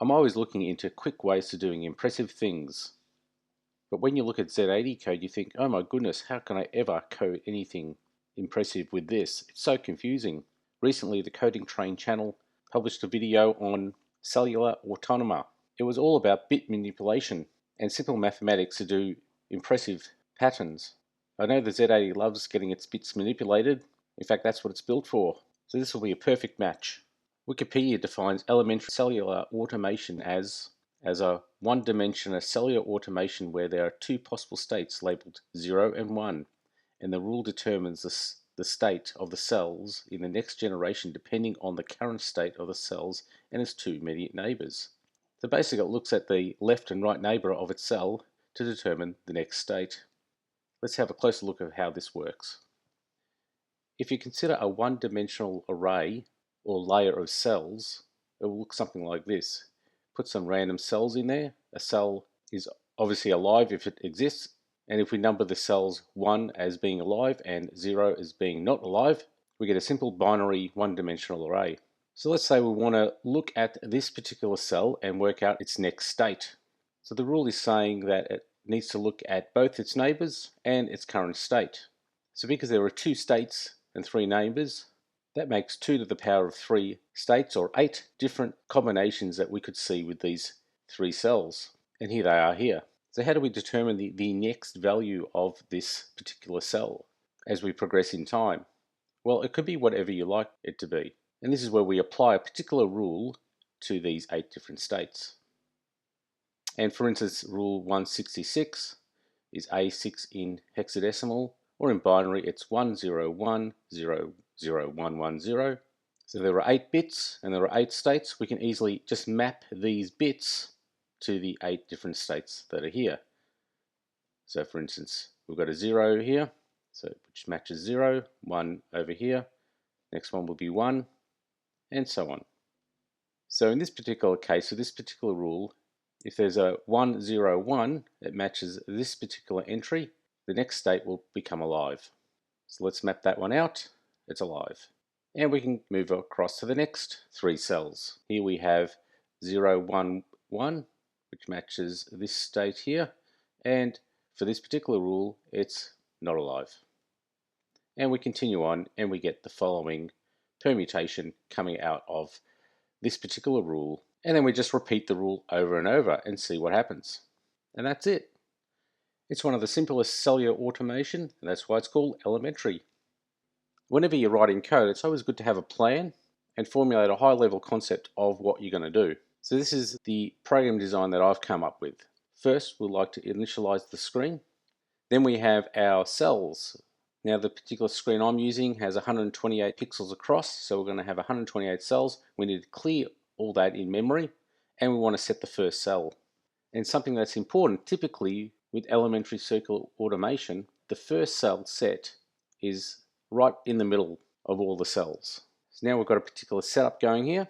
I'm always looking into quick ways to doing impressive things. But when you look at Z80 code, you think, oh my goodness, how can I ever code anything impressive with this? It's so confusing. Recently, the Coding Train channel published a video on Cellular Automata. It was all about bit manipulation and simple mathematics to do impressive patterns. I know the Z80 loves getting its bits manipulated. In fact, that's what it's built for. So this will be a perfect match. Wikipedia defines elementary cellular automation as a one-dimensional cellular automation where there are two possible states labeled 0 and 1, and the rule determines the state of the cells in the next generation depending on the current state of the cells and its two immediate neighbours. So basically it looks at the left and right neighbour of its cell to determine the next state. Let's have a closer look at how this works. If you consider a one-dimensional array or layer of cells, it will look something like this. Put some random cells in there. A cell is obviously alive if it exists, and if we number the cells 1 as being alive and 0 as being not alive, we get a simple binary one-dimensional array. So let's say we want to look at this particular cell and work out its next state. So the rule is saying that it needs to look at both its neighbours and its current state. So because there are two states and three neighbours, that makes 2 to the power of 3 states, or 8 different combinations that we could see with these 3 cells. And here they are here. So how do we determine the next value of this particular cell as we progress in time? Well, it could be whatever you like it to be. And this is where we apply a particular rule to these 8 different states. And for instance, rule 166 is A6 in hexadecimal, or in binary it's 101001110. So there are 8 bits and there are 8 states. We can easily just map these bits to the 8 different states that are here. So for instance, we've got a 0 here, so which matches 0, 1 over here, next one will be 1, and so on. So in this particular case, with this particular rule, if there's a 101, it matches this particular entry, the next state will become alive. So let's map that one out, it's alive. And we can move across to the next 3 cells. Here we have 0, 1, 1, which matches this state here, and for this particular rule, it's not alive. And we continue on and we get the following permutation coming out of this particular rule, and then we just repeat the rule over and over and see what happens. And that's it. It's one of the simplest cellular automation, and that's why it's called elementary. Whenever you're writing code, it's always good to have a plan and formulate a high-level concept of what you're going to do. So this is the program design that I've come up with. First, we'd like to initialize the screen. Then we have our cells. Now the particular screen I'm using has 128 pixels across, so we're going to have 128 cells. We need to clear all that in memory, and we want to set the first cell. And something that's important, typically with elementary circular automation, the first cell set is right in the middle of all the cells. So now we've got a particular setup going here.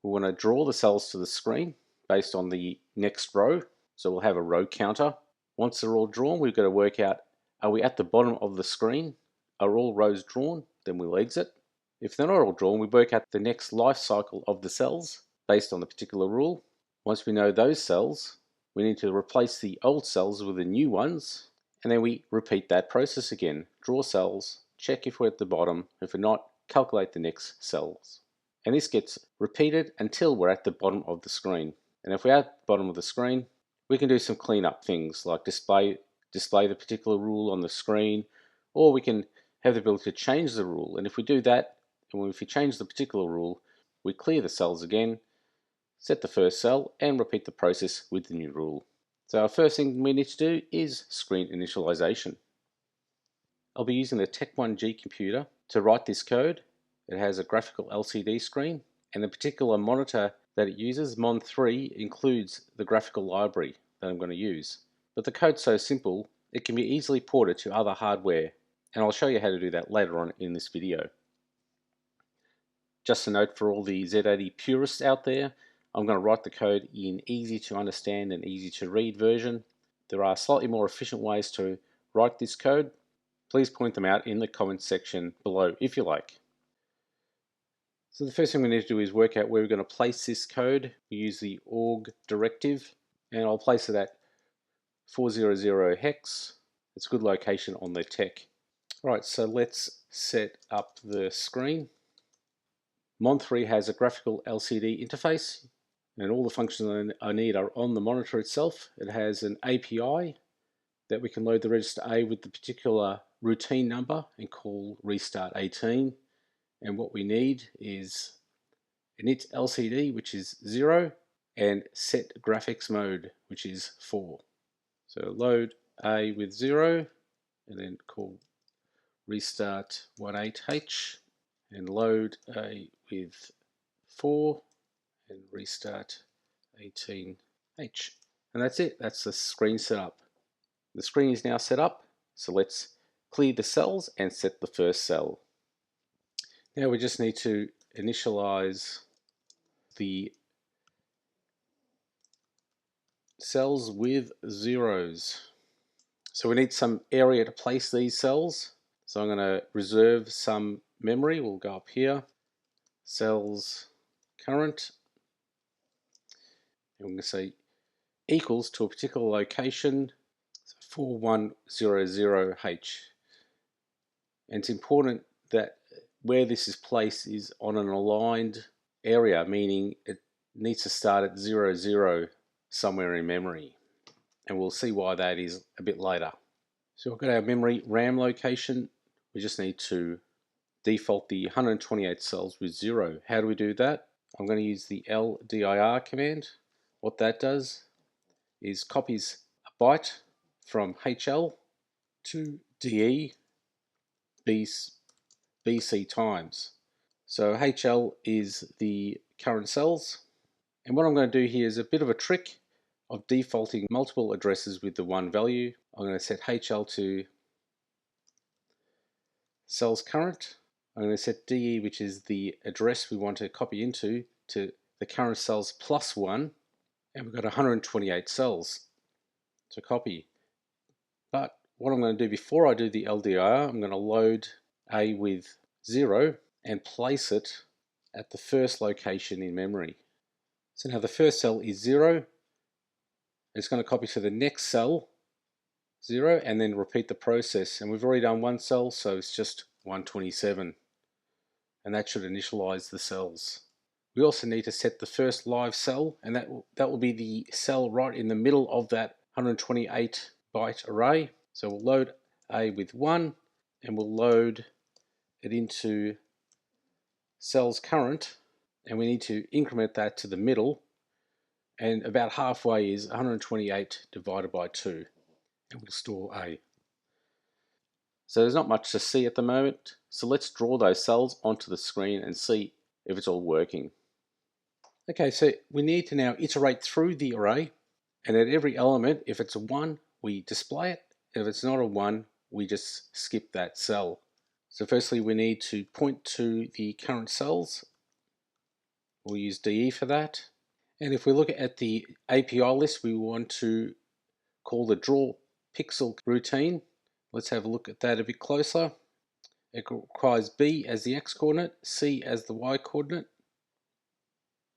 We want to draw the cells to the screen based on the next row. So we'll have a row counter. Once they're all drawn, we've got to work out, are we at the bottom of the screen? Are all rows drawn? Then we'll exit. If they're not all drawn, we work out the next life cycle of the cells based on the particular rule. Once we know those cells, we need to replace the old cells with the new ones, and then we repeat that process again. Draw cells, check if we're at the bottom. If we're not, calculate the next cells. And this gets repeated until we're at the bottom of the screen. And if we're at the bottom of the screen, we can do some cleanup things like display the particular rule on the screen, or we can have the ability to change the rule. And if we do that, and if we change the particular rule, we clear the cells again, set the first cell, and repeat the process with the new rule. So our first thing we need to do is screen initialization. I'll be using the Tech1G computer to write this code. It has a graphical LCD screen, and the particular monitor that it uses, Mon3, includes the graphical library that I'm going to use. But the code's so simple, it can be easily ported to other hardware, and I'll show you how to do that later on in this video. Just a note for all the Z80 purists out there, I'm going to write the code in easy to understand and easy to read version. There are slightly more efficient ways to write this code. Please point them out in the comments section below if you like. So the first thing we need to do is work out where we're going to place this code. We use the org directive, and I'll place it at 400 hex. It's a good location on the tech. Alright, so let's set up the screen. Mon3 has a graphical LCD interface, and all the functions I need are on the monitor itself. It has an API that we can load the register A with the particular routine number and call restart 18. And what we need is init LCD, which is 0, and set graphics mode, which is 4. So load A with 0, and then call restart 18H, and load A with 4, and restart 18H. And that's it. That's the screen set up. The screen is now set up, so let's clear the cells and set the first cell. Now we just need to initialize the cells with zeros. So we need some area to place these cells. So I'm going to reserve some memory. We'll go up here, cells current, and we're going to say equals to a particular location, 4100H. And it's important that where this is placed is on an aligned area, meaning it needs to start at 00 somewhere in memory. And we'll see why that is a bit later. So we've got our memory RAM location. We just need to default the 128 cells with 0. How do we do that? I'm going to use the LDIR command. What that does is copies a byte from HL to DE BC times. So HL is the current cells. And what I'm going to do here is a bit of a trick of defaulting multiple addresses with the one value. I'm going to set HL to cells current. I'm going to set DE, which is the address we want to copy into, to the current cells plus 1. And we've got 128 cells to copy. But what I'm going to do before I do the LDIR, I'm going to load A with 0 and place it at the first location in memory. So now the first cell is 0. It's going to copy to the next cell, 0, and then repeat the process. And we've already done one cell, so it's just 127. And that should initialize the cells. We also need to set the first live cell, and that will be the cell right in the middle of that 128 byte array. So we'll load A with 1, and we'll load it into cells current, and we need to increment that to the middle, and about halfway is 128 divided by 2, and we'll store A. So there's not much to see at the moment, so let's draw those cells onto the screen and see if it's all working. Okay, so we need to now iterate through the array, and at every element, if it's a 1, we display it. If it's not a 1, we just skip that cell. So firstly, we need to point to the current cells. We'll use DE for that. And if we look at the API list, we want to call the draw pixel routine. Let's have a look at that a bit closer. It requires B as the X coordinate, C as the Y coordinate.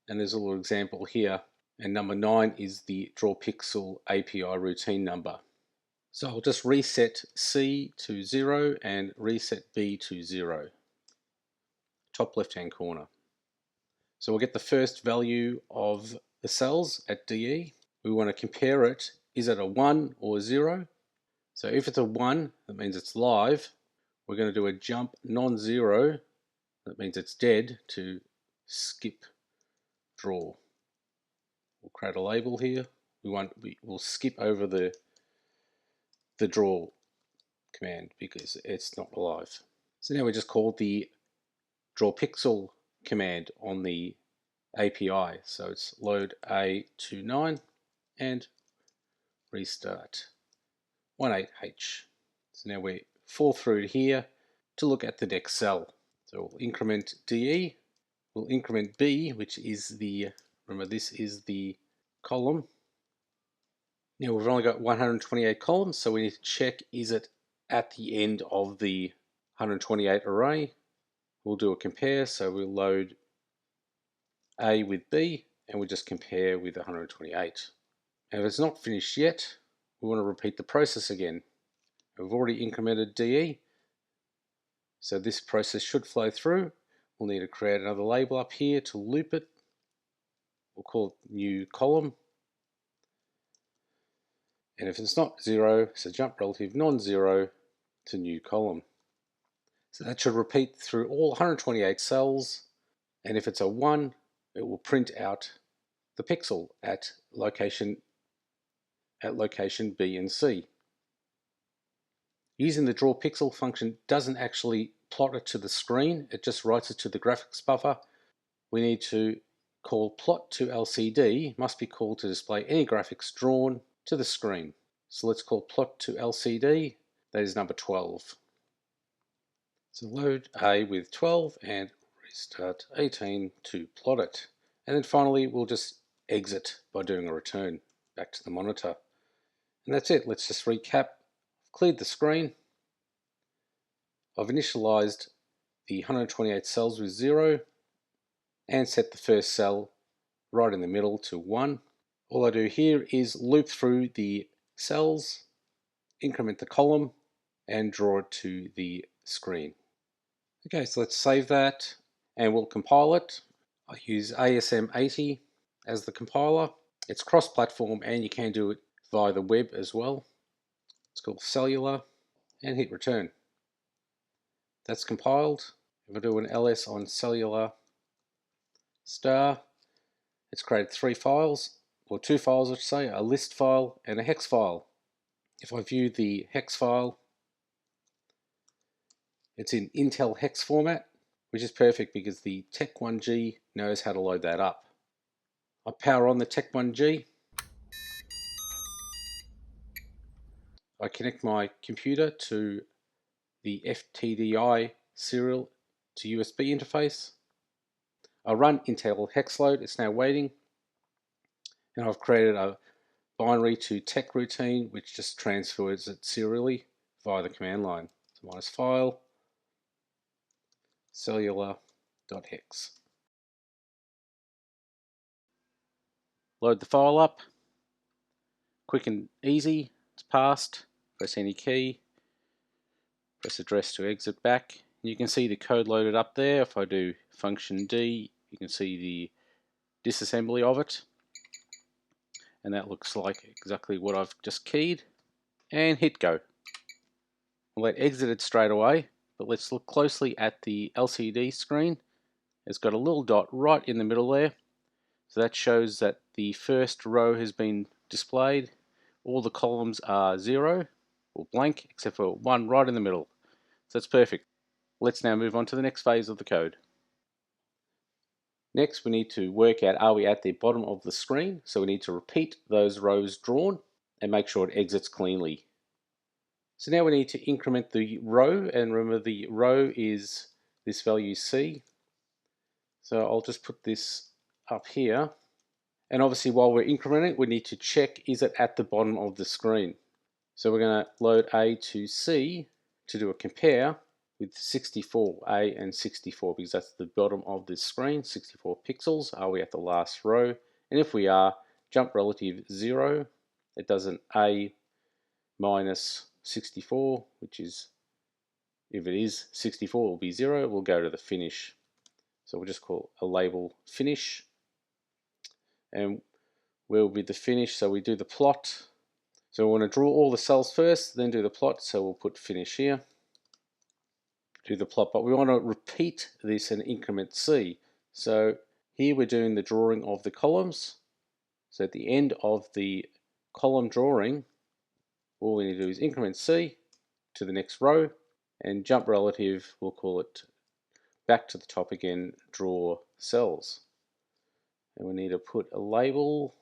And there's a little example here. And number 9 is the draw pixel API routine number. So I'll just reset C to 0 and reset B to 0. Top left hand corner. So we'll get the first value of the cells at DE. We want to compare it. Is it a 1 or 0? So if it's a 1, that means it's live. We're going to do a jump non-zero. That means it's dead, to skip draw. We'll create a label here. We'll skip over the draw command because it's not alive. So now we just call the draw pixel command on the API. So it's load A to 9 and restart 18H. So now we fall through here to look at the next cell. So we'll increment DE, we'll increment B, which is the, remember this is the column. Now we've only got 128 columns, so we need to check, is it at the end of the 128 array? We'll do a compare, so we'll load A with B, and we just compare with 128. And if it's not finished yet, we want to repeat the process again. We've already incremented DE, so this process should flow through. We'll need to create another label up here to loop it. We'll call it new column. And if it's not 0, so jump relative non-zero to new column. So that should repeat through all 128 cells, and if it's a 1, it will print out the pixel at location B and C. Using the draw pixel function doesn't actually plot it to the screen, it just writes it to the graphics buffer. We need to call plot to LCD, must be called to display any graphics drawn to the screen. So let's call plot to LCD, that is number 12. So load A with 12 and restart 18 to plot it. And then finally we'll just exit by doing a return back to the monitor. And that's it. Let's just recap. Cleared the screen. I've initialized the 128 cells with 0 and set the first cell right in the middle to 1. All I do here is loop through the cells, increment the column, and draw it to the screen. Okay, so let's save that and we'll compile it. I use ASM80 as the compiler. It's cross-platform and you can do it via the web as well. It's called Cellular and hit return. That's compiled. If I do an ls on Cellular star, it's created 3 files, or 2 files I should say, a list file and a hex file. If I view the hex file, it's in Intel hex format, which is perfect because the Tech1G knows how to load that up. I power on the Tech1G. I connect my computer to the FTDI serial to USB interface. I run Intel hex load, it's now waiting. And I've created a binary to tech routine which just transfers it serially via the command line. So minus file, cellular.hex. Load the file up, quick and easy, it's passed, press any key, press address to exit back. You can see the code loaded up there. If I do function D, you can see the disassembly of it. And that looks like exactly what I've just keyed. And hit go. Well, that exited straight away, but let's look closely at the LCD screen. It's got a little dot right in the middle there. So that shows that the first row has been displayed. All the columns are 0 or blank except for one right in the middle. So that's perfect. Let's now move on to the next phase of the code. Next we need to work out, are we at the bottom of the screen? So we need to repeat those rows drawn and make sure it exits cleanly. So now we need to increment the row, and remember the row is this value C. So I'll just put this up here. And obviously while we're incrementing, we need to check, is it at the bottom of the screen? So we're going to load A to C to do a compare with 64, A and 64, because that's the bottom of this screen, 64 pixels. Are we at the last row? And if we are, jump relative 0. It does an A minus 64, which is, if it is 64, it will be 0. We'll go to the finish. So we'll just call a label finish. And where will be the finish? So we do the plot. So we want to draw all the cells first, then do the plot. So we'll put finish here. Do the plot, but we want to repeat this and increment C. So here we're doing the drawing of the columns. So at the end of the column drawing, all we need to do is increment C to the next row, and jump relative, we'll call it back to the top again, draw cells. And we need to put a label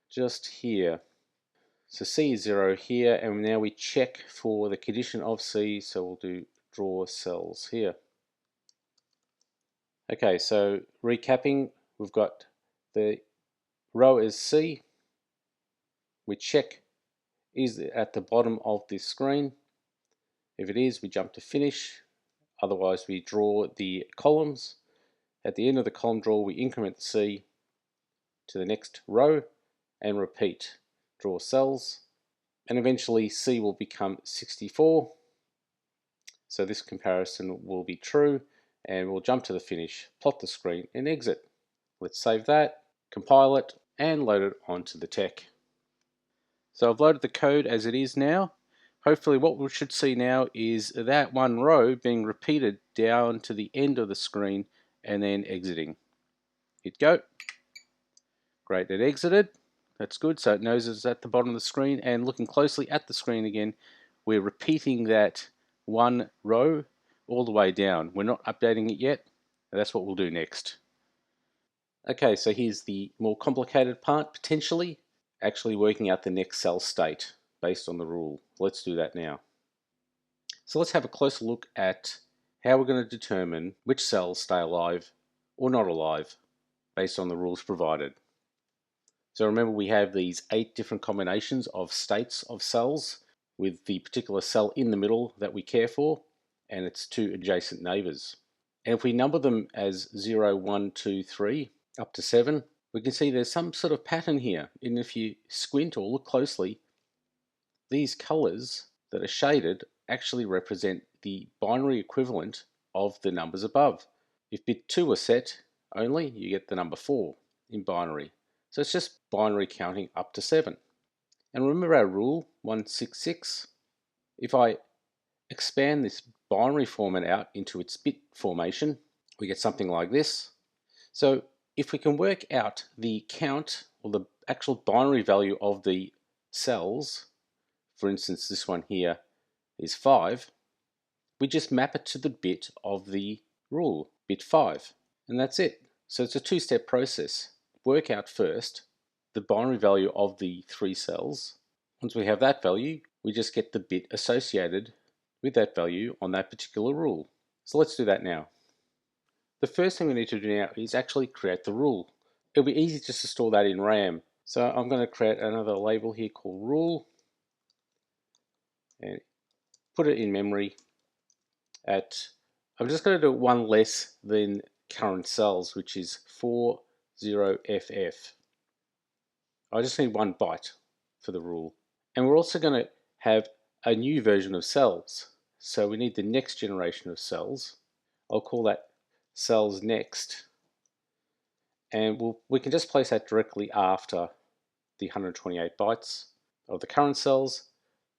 just here. So C is 0 here, and now we check for the condition of C, so we'll do draw cells here. Okay, so recapping, we've got the row is C. We check, is it at the bottom of this screen? If it is, we jump to finish. Otherwise, we draw the columns. at the end of the column draw, we increment the C to the next row and repeat. Draw cells, and eventually C will become 64. So this comparison will be true, and we'll jump to the finish, plot the screen, and exit. Let's save that, compile it, and load it onto the tech. So I've loaded the code as it is now. Hopefully what we should see now is that one row being repeated down to the end of the screen and then exiting. Hit go. Great, it exited. That's good, so it knows it's at the bottom of the screen, and looking closely at the screen again, we're repeating that one row all the way down. We're not updating it yet, and that's what we'll do next. Okay, so here's the more complicated part, potentially, actually working out the next cell state based on the rule. Let's do that now. So let's have a closer look at how we're going to determine which cells stay alive or not alive based on the rules provided. So remember, we have these 8 different combinations of states of cells with the particular cell in the middle that we care for and its 2 adjacent neighbors. And if we number them as 0, 1, 2, 3 up to 7, we can see there's some sort of pattern here. And if you squint or look closely, these colors that are shaded actually represent the binary equivalent of the numbers above. If bit 2 was set only, you get the number 4 in binary. So it's just binary counting up to 7. And remember our rule, 166. If I expand this binary format out into its bit formation, we get something like this. So if we can work out the count or the actual binary value of the cells, for instance this one here is 5, we just map it to the bit of the rule, bit 5, and that's it. So it's a 2-step process. Work out first the binary value of the 3 cells. Once we have that value, we just get the bit associated with that value on that particular rule. So let's do that now. The first thing we need to do now is actually create the rule. It'll be easy just to store that in RAM. So I'm going to create another label here called rule and put it in memory at, I'm just going to do one less than current cells, which is 40FF. I just need 1 byte for the rule. And we're also going to have a new version of cells. So we need the next generation of cells. I'll call that cells next. And we can just place that directly after the 128 bytes of the current cells.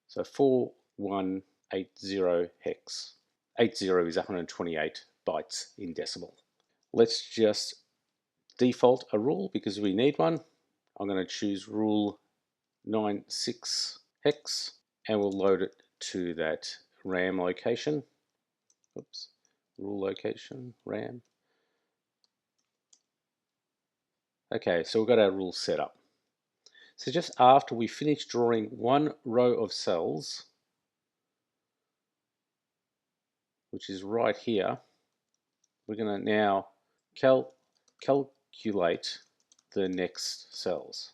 So 4180 hex. 80 is 128 bytes in decimal. Let's just default a rule because we need one. I'm going to choose rule 96 hex and we'll load it to that RAM location. Oops, rule location, RAM. Okay, so we've got our rule set up. So just after we finish drawing one row of cells, which is right here, we're going to now calculate the next cells.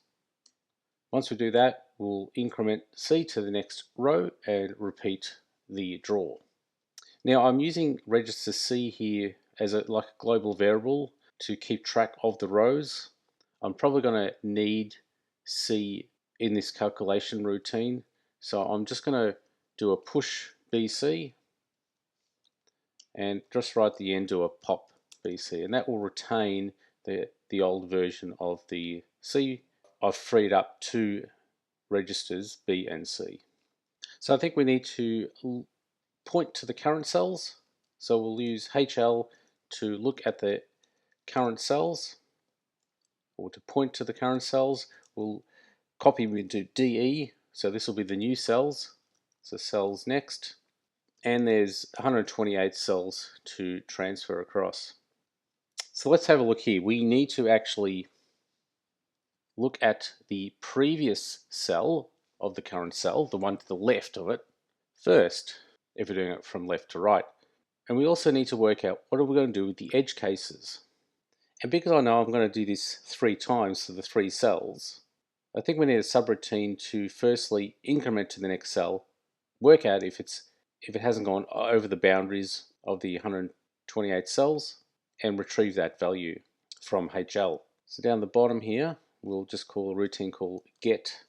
Once we do that, we'll increment C to the next row and repeat the draw. Now I'm using register C here as like a global variable to keep track of the rows. I'm probably going to need C in this calculation routine, so I'm just going to do a push BC and just right at the end do a pop BC, and that will retain the old version of the C. I've freed up 2 registers B and C. So I think we need to point to the current cells. So we'll use HL to look at the current cells, or to point to the current cells. We'll copy them into DE, so this will be the new cells. So cells next. And there's 128 cells to transfer across. So let's have a look here. We need to actually look at the previous cell of the current cell, the one to the left of it, first, if we're doing it from left to right. And we also need to work out what are we going to do with the edge cases. And because I know I'm going to do this 3 times for the 3 cells, I think we need a subroutine to firstly increment to the next cell, work out if it hasn't gone over the boundaries of the 128 cells, and retrieve that value from HL. So down the bottom here, we'll just call a routine called get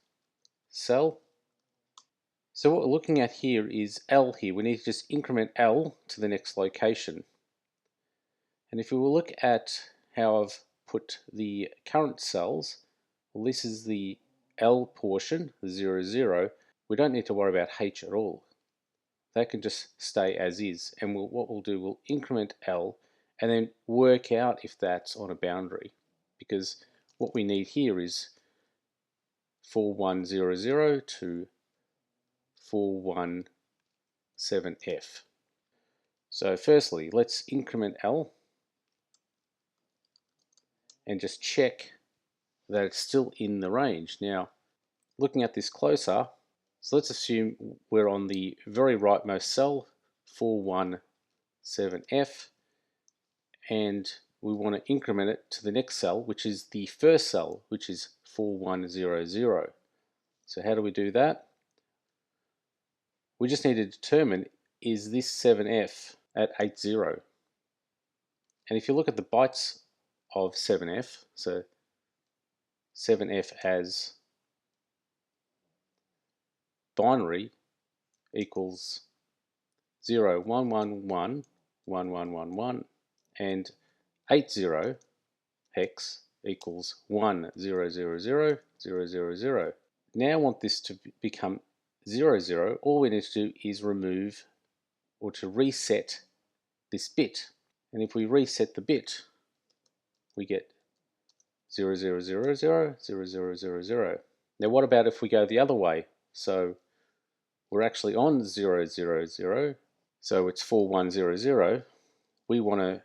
cell. So what we're looking at here is L here. We need to just increment L to the next location. And if we will look at how I've put the current cells, well, this is the L portion, the 0, 0. We don't need to worry about H at all. That can just stay as is. And what we'll do, we'll increment L and then work out if that's on a boundary. Because what we need here is 4100 to 417F. So firstly, let's increment L and just check that it's still in the range. Now, looking at this closer, so let's assume we're on the very rightmost cell, 417F, and we want to increment it to the next cell, which is the first cell, which is 4100. So how do we do that? We just need to determine, is this 7F at 80? And if you look at the bytes of 7F, so 7F as binary equals 0, 1, 1, 1, 1, 1, 1, 1, and 80 hex equals 1, 0, 0, 0, 0, 0, 0. Now I want this to become 0, 0. All we need to do is remove or to reset this bit. And if we reset the bit, we get 0, 0, 0, 0, 0, 0, 0, 0. Now what about if we go the other way? So we're actually on 0, 0, 0. So it's 4100. We want to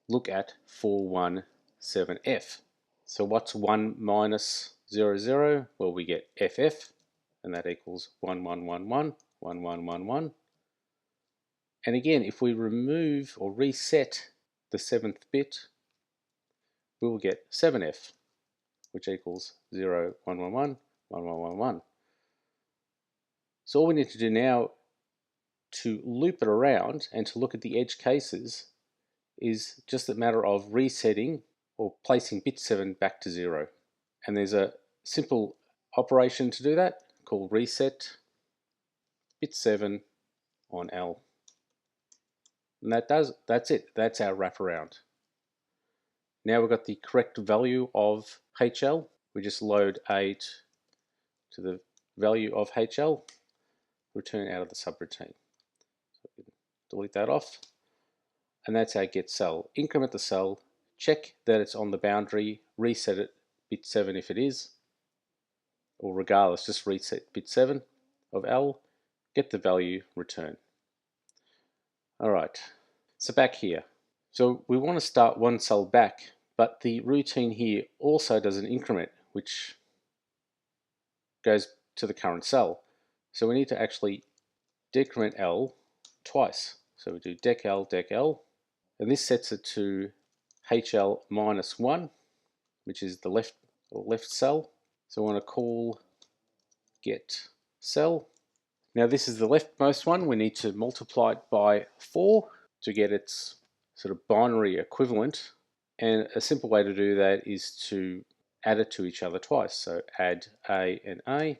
look at 417F. So what's 1 minus 0, 0? Well, we get FF, and that equals 1111, 1111. And again, if we remove or reset the 7th bit, we will get 7F, which equals 0, 111, 1111. So all we need to do now to loop it around and to look at the edge cases is just a matter of resetting or placing bit 7 back to 0. And there's a simple operation to do that called reset bit 7 on L. And that's it. That's our wraparound. Now we've got the correct value of HL. We just load A to the value of HL, return out of the subroutine. So we can delete that off. And that's our get cell. Increment the cell, check that it's on the boundary, reset it bit 7 if it is, or regardless, just reset bit 7 of L, get the value, return. Alright, so back here. So we want to start one cell back, but the routine here also does an increment, which goes to the current cell. So we need to actually decrement L twice. So we do dec L, and this sets it to HL minus 1, which is the left cell. So I want to call get cell. Now this is the leftmost one. We need to multiply it by 4 to get its sort of binary equivalent. And a simple way to do that is to add it to each other twice. So add A and add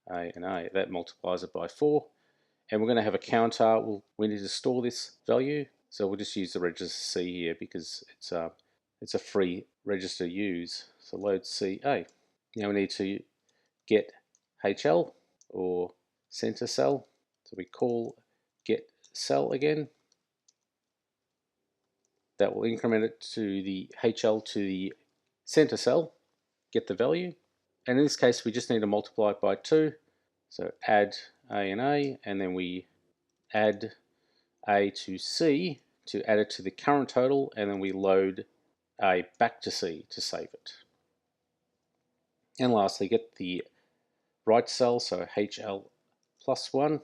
A and A. That multiplies it by 4. And we're going to have a counter. We need to store this value. So we'll just use the register C here because it's a free register to use. So load CA. Now we need to get HL or center cell. So we call get cell again. That will increment it to the HL to the center cell, get the value. And in this case, we just need to multiply it by 2. So add A, and then we add A to C to add it to the current total, and then we load A back to C to save it. And lastly, get the right cell, so HL plus 1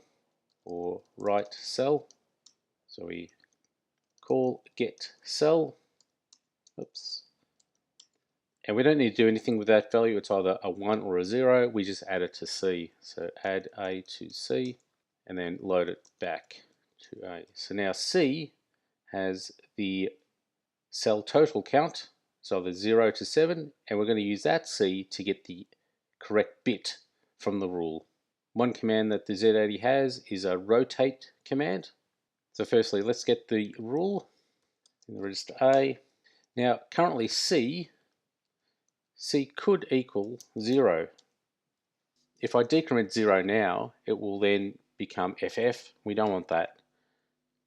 or right cell. So we call get cell. Oops. And we don't need to do anything with that value. It's either a 1 or a 0. We just add it to C. So add A to C and then load it back to A. So now C has the cell total count, so the 0 to 7, and we're going to use that C to get the correct bit from the rule. One command that the Z80 has is a rotate command. So firstly, let's get the rule in the register A. Now, currently C could equal 0. If I decrement 0 now, it will then become FF. We don't want that.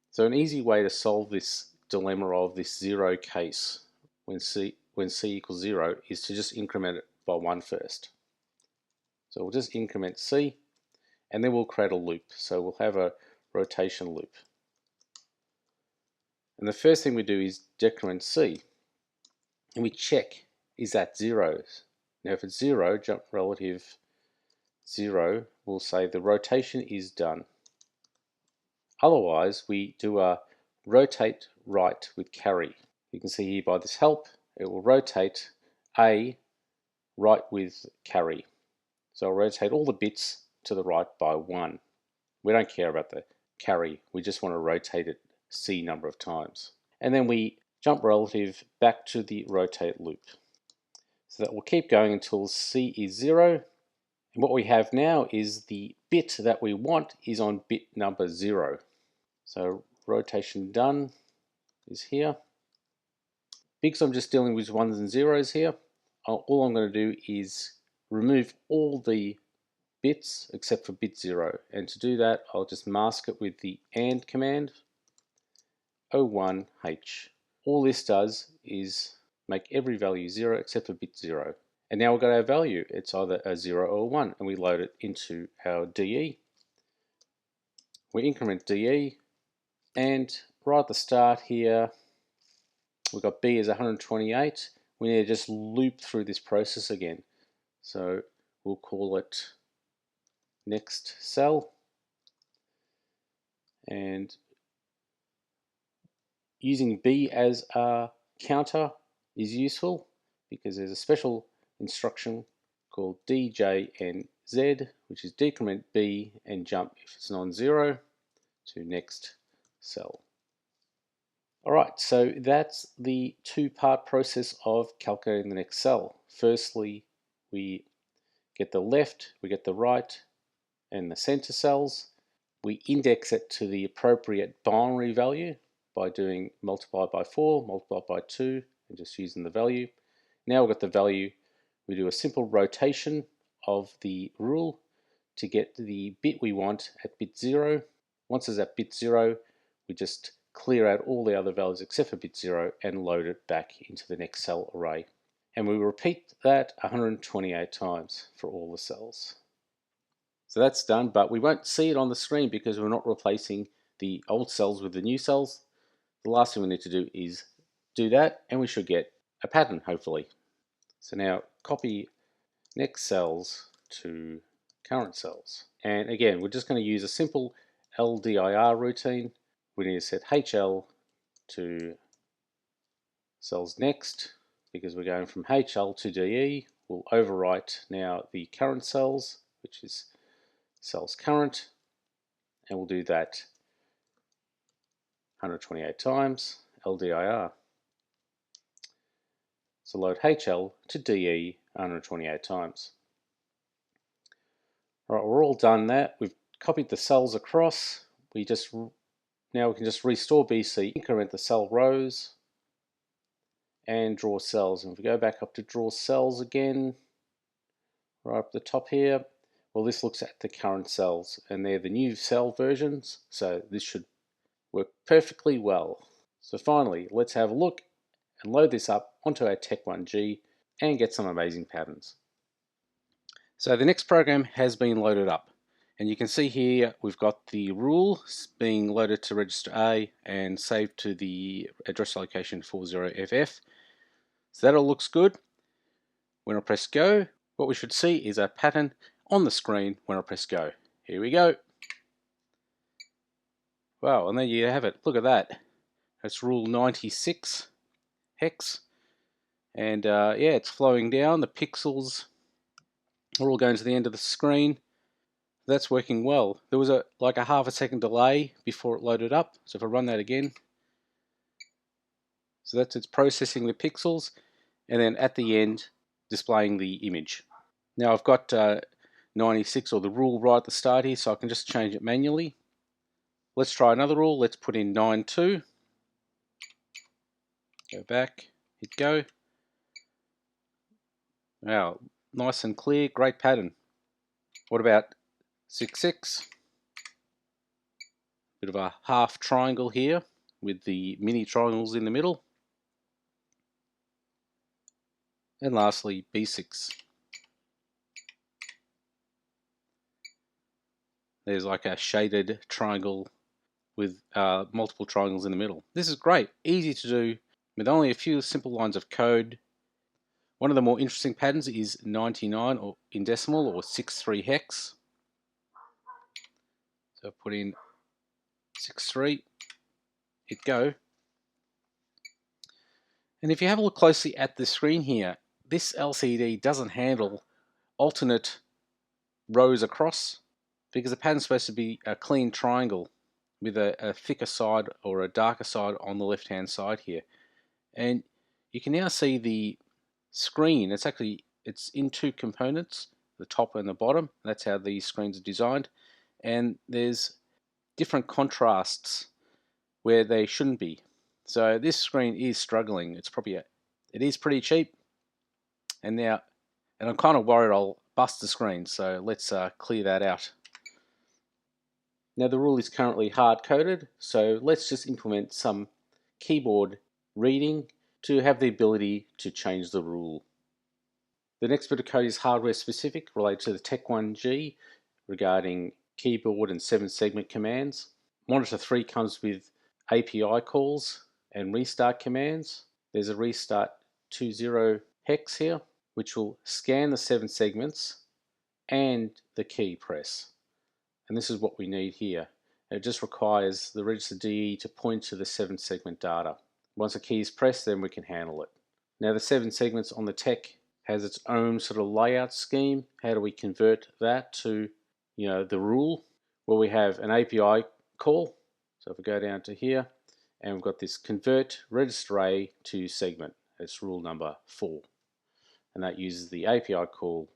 So an easy way to solve this dilemma of this 0 case when C equals 0 is to just increment it by 1 first. So we'll just increment C, and then we'll create a loop. So we'll have a rotation loop. And the first thing we do is decrement C, and we check, is that 0? Now if it's 0, jump relative 0, we'll say the rotation is done. Otherwise, we do a rotate right with carry. You can see here by this help, it will rotate A right with carry. So I'll rotate all the bits to the right by 1. We don't care about the carry, we just want to rotate it C number of times. And then we jump relative back to the rotate loop. So that will keep going until C is 0. And what we have now is the bit that we want is on bit number 0. So rotation done is here. Because I'm just dealing with 1s and 0s here, all I'm going to do is remove all the bits except for bit 0. And to do that, I'll just mask it with the AND command, O1H. All this does is make every value 0 except for bit 0. And now we've got our value. It's either a 0 or a 1, and we load it into our DE. We increment DE, and right at the start here, we've got B as 128. We need to just loop through this process again. So we'll call it next cell, and using B as a counter is useful because there's a special instruction called DJNZ, which is decrement B and jump if it's non-zero to next cell. Alright, so that's the two-part process of calculating the next cell. Firstly, we get the left, we get the right, and the center cells. We index it to the appropriate binary value by doing multiply by 4, multiply by 2, and just using the value. Now we've got the value, we do a simple rotation of the rule to get the bit we want at bit 0. Once it's at bit 0, we just clear out all the other values except for bit 0 and load it back into the next cell array. And we repeat that 128 times for all the cells. So that's done, but we won't see it on the screen because we're not replacing the old cells with the new cells. The last thing we need to do is do that, and we should get a pattern, hopefully. So now copy next cells to current cells. And again, we're just going to use a simple LDIR routine. We need to set HL to cells next because we're going from HL to DE. We'll overwrite now the current cells, which is cells current, and we'll do that 128 times LDIR. So load HL to DE 128 times. Alright, we're all done that. We've copied the cells across. Now we can just restore BC, increment the cell rows, and draw cells. And if we go back up to draw cells again, right up the top here, well, this looks at the current cells, and they're the new cell versions, so this should work perfectly well. So finally, let's have a look and load this up onto our Tech1G and get some amazing patterns. So the next program has been loaded up. And you can see here we've got the rule being loaded to register A and saved to the address location 40FF. So that all looks good. When I press go, what we should see is a pattern on the screen when I press go. Here we go. Wow, and there you have it. Look at that. That's rule 96 hex. And yeah, it's flowing down. The pixels are all going to the end of the screen. That's working well. There was like a half a second delay before it loaded up. So if I run that again, So that's it's processing the pixels, and then at the end displaying the image. Now I've got 96 or the rule right at the start here, so I can just change it manually. Let's try another rule. Let's put in 92. Go back, hit go. Wow, nice and clear, great pattern. What about 66? Bit of a half triangle here with the mini triangles in the middle. And lastly, B6. There's like a shaded triangle with multiple triangles in the middle. This is great, easy to do with only a few simple lines of code. One of the more interesting patterns is 99 or in decimal or 63 hex. So put in 63, hit go. And if you have a look closely at the screen here, this LCD doesn't handle alternate rows across because the pattern's supposed to be a clean triangle with a thicker side or a darker side on the left hand side here. And you can now see the screen. It's in two components, the top and the bottom. That's how these screens are designed. And there's different contrasts where they shouldn't be. So this screen is struggling. It is pretty cheap. And I'm kind of worried I'll bust the screen. So let's clear that out. Now the rule is currently hard-coded, so let's just implement some keyboard reading to have the ability to change the rule. The next bit of code is hardware specific, related to the Tech1G regarding keyboard and 7-segment commands. Monitor 3 comes with API calls and restart commands. There's a restart 20 hex here, which will scan the 7 segments and the key press. And this is what we need here. It just requires the register DE to point to the 7-segment data. Once a key is pressed, then we can handle it. Now the 7 segments on the Tech has its own sort of layout scheme. How do we convert that to, the rule? Well, we have an API call. So if we go down to here, and we've got this convert register A to segment. It's rule number 4. And that uses the API call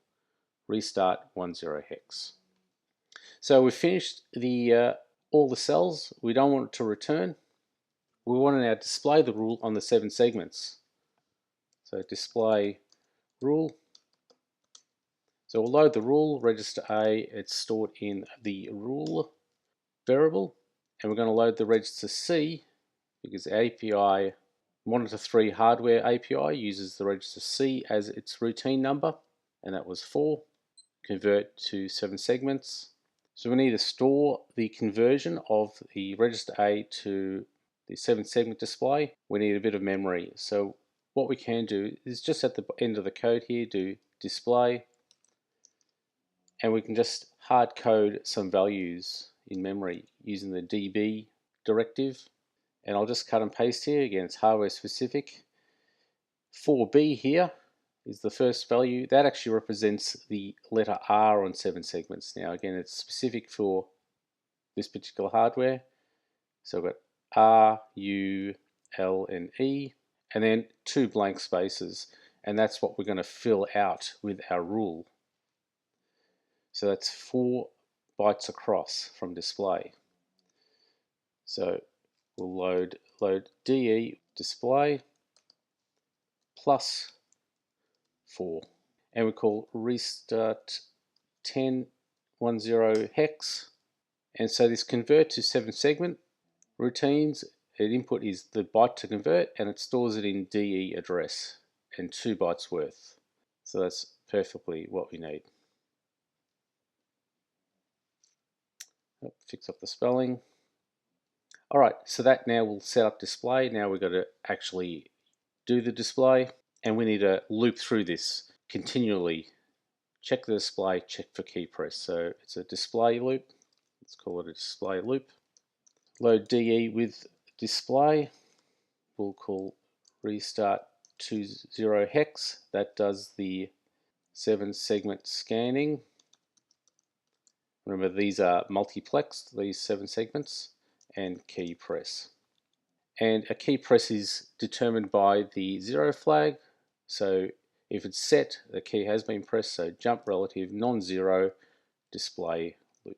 restart 10 hex. So we've finished all the cells. We don't want it to return. We want to now display the rule on the 7 segments. So display rule. So we'll load the rule, register A, it's stored in the rule variable. And we're going to load the register C because the API Monitor 3 hardware API uses the register C as its routine number, and that was 4. Convert to 7 segments. So we need to store the conversion of the register A to the 7-segment display. We need a bit of memory. So what we can do is just at the end of the code here, do display, and we can just hard code some values in memory using the db directive. And I'll just cut and paste here. Again, it's hardware specific. 4b here is the first value. That actually represents the letter R on 7 segments. Now again, it's specific for this particular hardware. So we've got R, U, L, and E, and then 2 blank spaces. And that's what we're going to fill out with our rule. So that's 4 bytes across from display. So we'll load DE display plus 4. And we call restart 10 hex. And so this convert to 7 segment routines, its input is the byte to convert, and it stores it in DE address and 2 bytes worth. So that's perfectly what we need. Fix up the spelling. Alright, so that now will set up display. Now we've got to actually do the display, and we need to loop through this continually. Check the display, check for key press. So it's a display loop. Let's call it a display loop. Load DE with display. We'll call restart 20 hex. That does the 7-segment scanning. Remember, these are multiplexed, these 7 segments, and key press. And a key press is determined by the 0 flag. So if it's set, the key has been pressed, so jump relative non-zero display loop.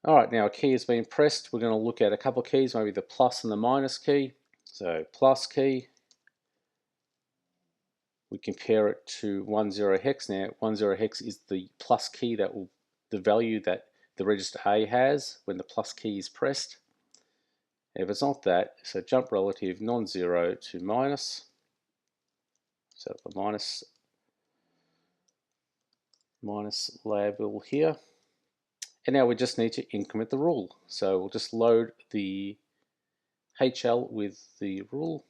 Alright, now a key has been pressed. We're going to look at a couple of keys, maybe the plus and the minus key. So plus key, we compare it to 10 hex. Now 10 hex is the plus key, that will the value that the register A has when the plus key is pressed. If it's not that, so jump relative non-zero to minus. So the minus label here. And now we just need to increment the rule. So we'll just load the HL with the rule.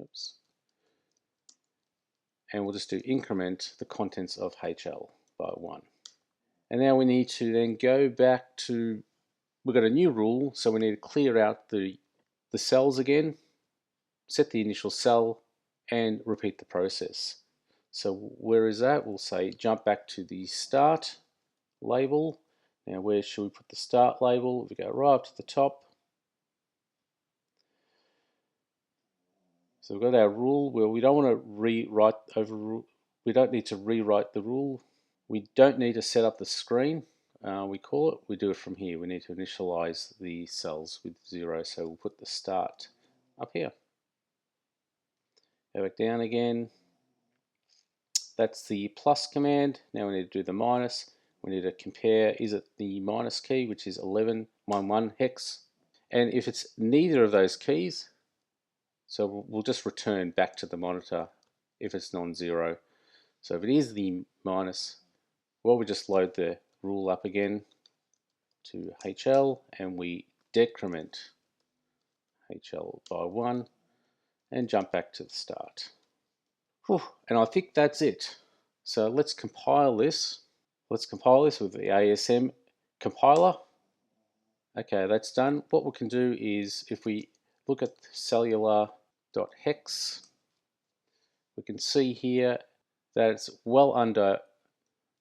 Oops. And we'll just do increment the contents of HL by 1. And now we need to then go back to, we've got a new rule, so we need to clear out the cells again, set the initial cell, and repeat the process. So where is that? We'll say jump back to the start label. Now where should we put the start label? If we go right up to the top. So we've got our rule where we don't want to rewrite over. We don't need to rewrite the rule. We don't need to set up the screen. We call it. We do it from here. We need to initialize the cells with 0. So we'll put the start up here. Go back down again. That's the plus command. Now we need to do the minus. We need to compare, is it the minus key, which is 1111 hex? And if it's neither of those keys, so we'll just return back to the monitor if it's non-zero. So if it is the minus, well, we just load the rule up again to HL and we decrement HL by 1 and jump back to the start. Whew, and I think that's it. So let's compile this. Let's compile this with the ASM compiler. Okay, that's done. What we can do is, if we look at cellular.hex, we can see here that it's well under,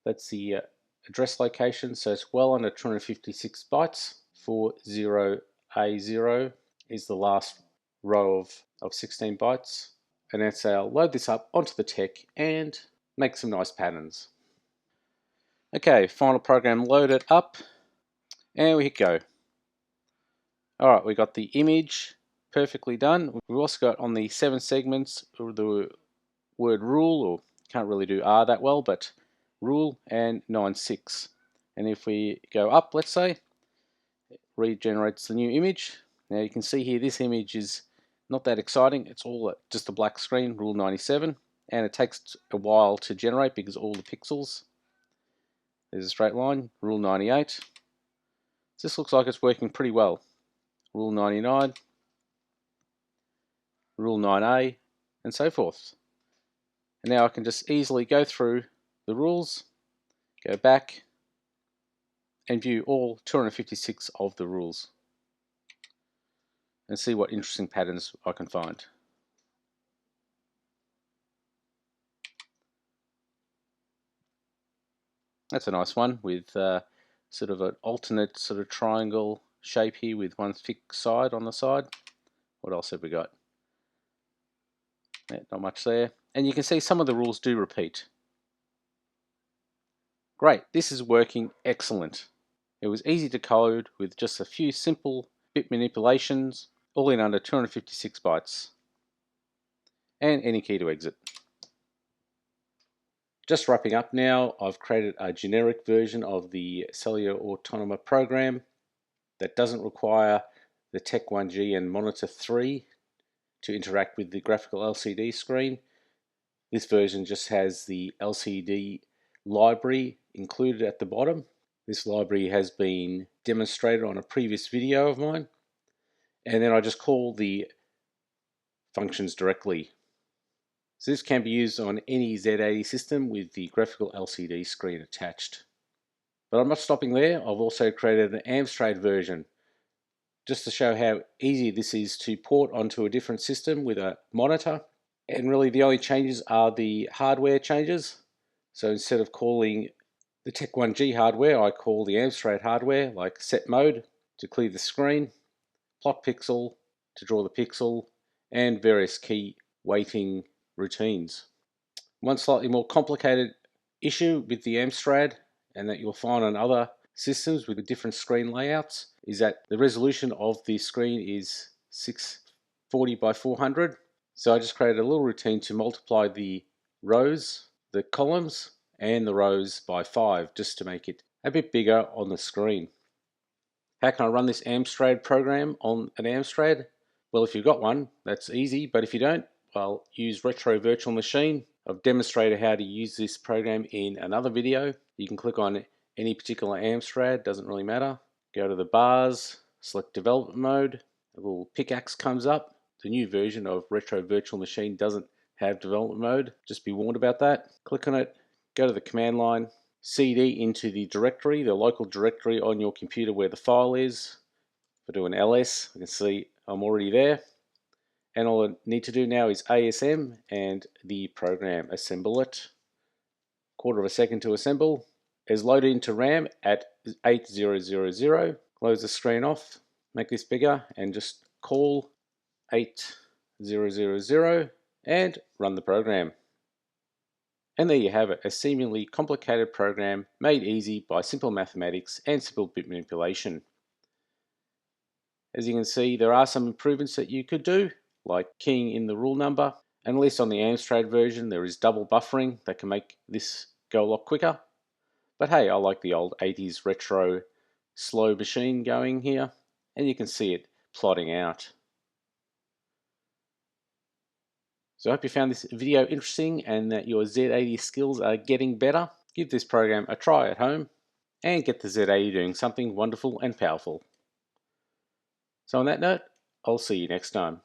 that's the address location, so it's well under 256 bytes. 40A0 is the last row of 16 bytes. And then say I'll load this up onto the tech and make some nice patterns. Okay, final program loaded up, and we hit go. Alright, we got the image perfectly done. We've also got on the 7 segments the word rule, or can't really do R that well, but rule, and 9.6. And if we go up, let's say, it regenerates the new image. Now you can see here this image is not that exciting. It's all just a black screen, rule 97, and it takes a while to generate because all the pixels. There's a straight line, rule 98. This looks like it's working pretty well. Rule 99, rule 9A, and so forth. And now I can just easily go through the rules, go back, and view all 256 of the rules, and see what interesting patterns I can find. That's a nice one with sort of an alternate sort of triangle shape here with one thick side on the side. What else have we got? Yeah, not much there. And you can see some of the rules do repeat. Great, this is working excellent. It was easy to code with just a few simple bit manipulations, all in under 256 bytes. And any key to exit. Just wrapping up now, I've created a generic version of the Cellular Automata program that doesn't require the Tech1G and Monitor 3 to interact with the graphical LCD screen. This version just has the LCD library included at the bottom. This library has been demonstrated on a previous video of mine. And then I just call the functions directly. So this can be used on any Z80 system with the graphical LCD screen attached. But I'm not stopping there. I've also created an Amstrad version just to show how easy this is to port onto a different system with a monitor. And really the only changes are the hardware changes. So instead of calling the Tech1G hardware, I call the Amstrad hardware, like set mode to clear the screen, plot pixel to draw the pixel, and various key weighting routines. One slightly more complicated issue with the Amstrad, and that you'll find on other systems with different screen layouts, is that the resolution of the screen is 640 by 400. So I just created a little routine to multiply the rows, the columns, and the rows by 5 just to make it a bit bigger on the screen. How can I run this Amstrad program on an Amstrad? Well, if you've got one, that's easy, but if you don't, well, use Retro Virtual Machine. I've demonstrated how to use this program in another video. You can click on any particular Amstrad, doesn't really matter. Go to the bars, select development mode, a little pickaxe comes up. The new version of Retro Virtual Machine doesn't have development mode, just be warned about that. Click on it, go to the command line, CD into the directory, the local directory on your computer where the file is. If I do an ls, I can see I'm already there. And all I need to do now is ASM and the program, assemble it. Quarter of a second to assemble. Is loaded into RAM at 8000. Close the screen off, make this bigger, and just call 8000 and run the program. And there you have it, a seemingly complicated program made easy by simple mathematics and simple bit manipulation. As you can see, there are some improvements that you could do, like keying in the rule number, and at least on the Amstrad version there is double buffering that can make this go a lot quicker. But hey, I like the old 80s retro slow machine going here, and you can see it plotting out. So I hope you found this video interesting and that your Z80 skills are getting better. Give this program a try at home and get the Z80 doing something wonderful and powerful. So on that note, I'll see you next time.